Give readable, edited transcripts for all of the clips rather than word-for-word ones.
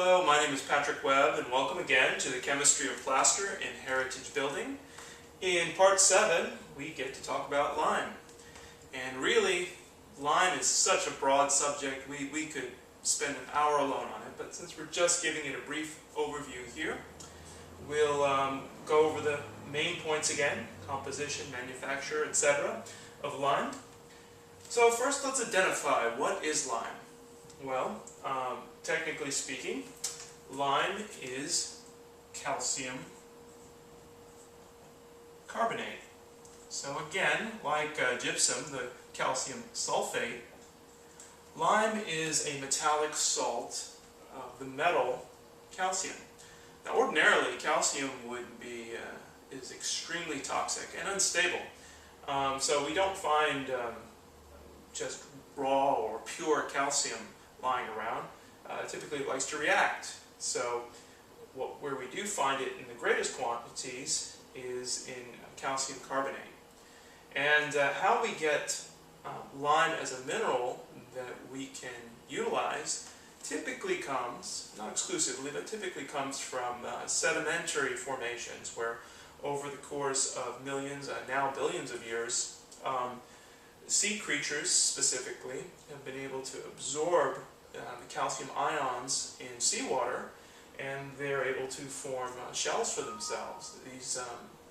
Hello, my name is Patrick Webb, and welcome again to the Chemistry of Plaster in Heritage Building. In Part 7, we get to talk about lime. And really, lime is such a broad subject, we could spend an hour alone on it, but since we're just giving it a brief overview here, we'll go over the main points again: composition, manufacture, etc. of lime. So first, let's identify what is lime. Well, technically speaking, lime is calcium carbonate. So again, like gypsum, the calcium sulfate, lime is a metallic salt of the metal calcium. Now ordinarily, calcium is extremely toxic and unstable. So we don't find just raw or pure calcium lying around. Typically it likes to react. So where we do find it in the greatest quantities is in calcium carbonate. And how we get lime as a mineral that we can utilize typically comes, not exclusively, but typically comes from sedimentary formations, where over the course of millions, now billions of years, sea creatures specifically have been able to absorb the calcium ions in seawater, and they're able to form shells for themselves.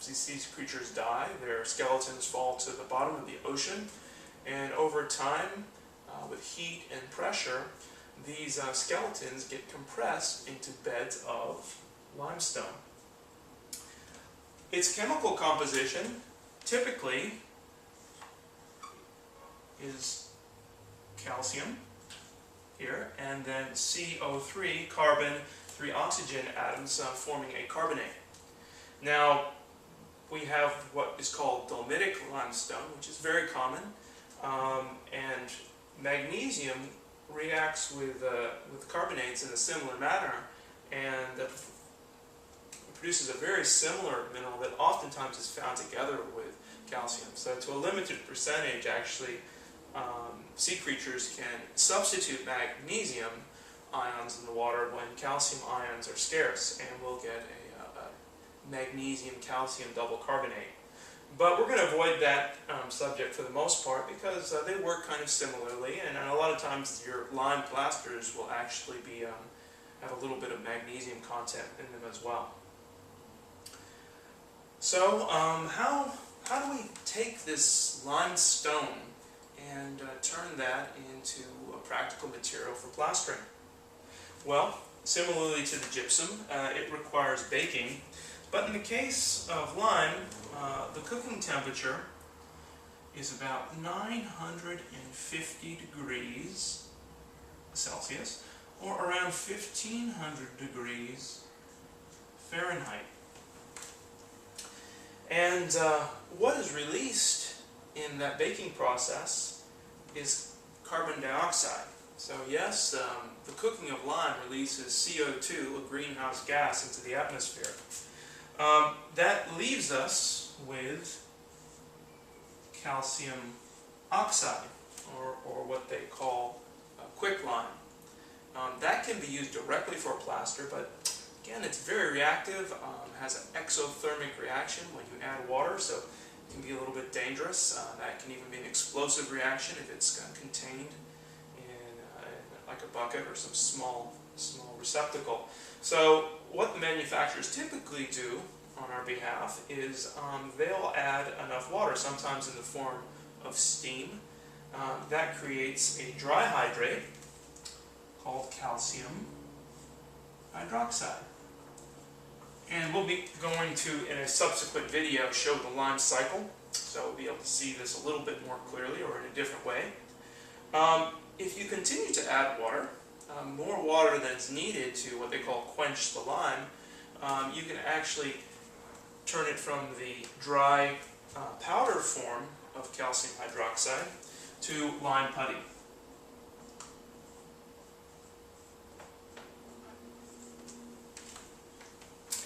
These creatures die, their skeletons fall to the bottom of the ocean, and over time, with heat and pressure, these skeletons get compressed into beds of limestone. Its chemical composition typically is calcium here, and then CO3, carbon, 3 oxygen atoms forming a carbonate. Now, we have what is called dolomite limestone, which is very common, and magnesium reacts with carbonates in a similar manner, and produces a very similar mineral that oftentimes is found together with calcium. So to a limited percentage, actually, sea creatures can substitute magnesium ions in the water when calcium ions are scarce, and we'll get a magnesium-calcium double carbonate. But we're going to avoid that subject for the most part because they work kind of similarly, and a lot of times your lime plasters will actually have a little bit of magnesium content in them as well. So how do we take this limestone and turn that into a practical material for plastering? Well, similarly to the gypsum, it requires baking, but in the case of lime, the cooking temperature is about 950 degrees Celsius, or around 1500 degrees Fahrenheit. And what is released in that baking process is carbon dioxide. So yes, the cooking of lime releases CO2, a greenhouse gas, into the atmosphere. That leaves us with calcium oxide, or what they call quicklime. That can be used directly for a plaster, but again, it's very reactive, has an exothermic reaction when you add water, so it can be a little bit dangerous. That can even be an explosive reaction if it's contained in like a bucket or some small receptacle. So what the manufacturers typically do on our behalf is they'll add enough water, sometimes in the form of steam. That creates a dry hydrate called calcium hydroxide. And we'll be going to, in a subsequent video, show the lime cycle, so we'll be able to see this a little bit more clearly or in a different way. If you continue to add water, more water than is needed to what they call quench the lime, you can actually turn it from the dry powder form of calcium hydroxide to lime putty.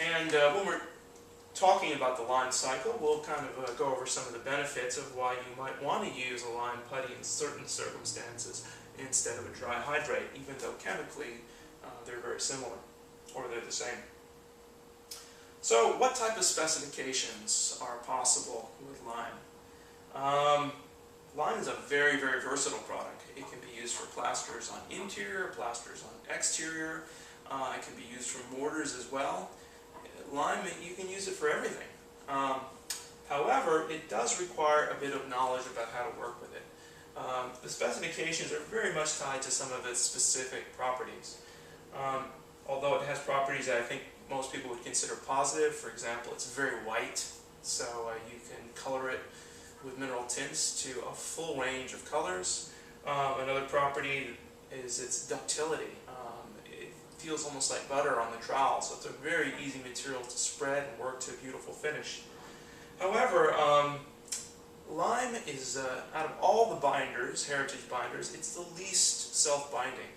And when we're talking about the lime cycle, we'll kind of go over some of the benefits of why you might want to use a lime putty in certain circumstances instead of a dry hydrate, even though chemically they're very similar, or they're the same. So what type of specifications are possible with lime? Lime is a very, very versatile product. It can be used for plasters on interior, plasters on exterior. It can be used for mortars as well. Lime, you can use it for everything. However, it does require a bit of knowledge about how to work with it. The specifications are very much tied to some of its specific properties. Although it has properties that I think most people would consider positive. For example, it's very white, so you can color it with mineral tints to a full range of colors. Another property is its ductility. It feels almost like butter on the trowel, so it's a very easy material to spread and work to a beautiful finish. However, lime is, out of all the binders, heritage binders, it's the least self-binding.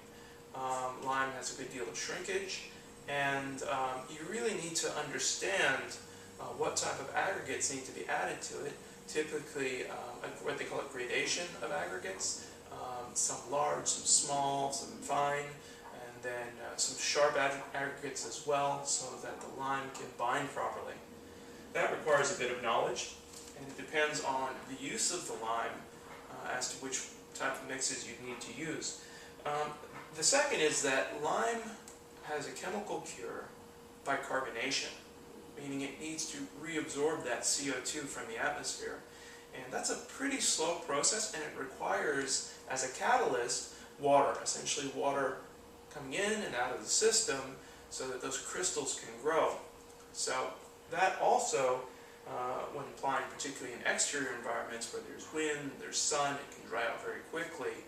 Lime has a good deal of shrinkage, and you really need to understand what type of aggregates need to be added to it. Typically, what they call a gradation of aggregates, some large, some small, some fine, and then some sharp aggregates as well, so that the lime can bind properly. That requires a bit of knowledge, and it depends on the use of the lime as to which type of mixes you need to use. The second is that lime has a chemical cure by carbonation, meaning it needs to reabsorb that CO2 from the atmosphere. And that's a pretty slow process, and it requires, as a catalyst, water, essentially water coming in and out of the system so that those crystals can grow. So that also, when applying particularly in exterior environments where there's wind, there's sun, it can dry out very quickly.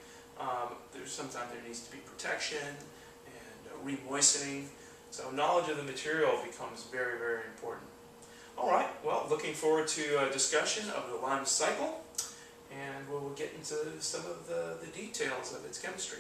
Sometimes there needs to be protection and remoistening. So knowledge of the material becomes very, very important. All right, well, looking forward to a discussion of the lime cycle, and we'll get into some of the details of its chemistry.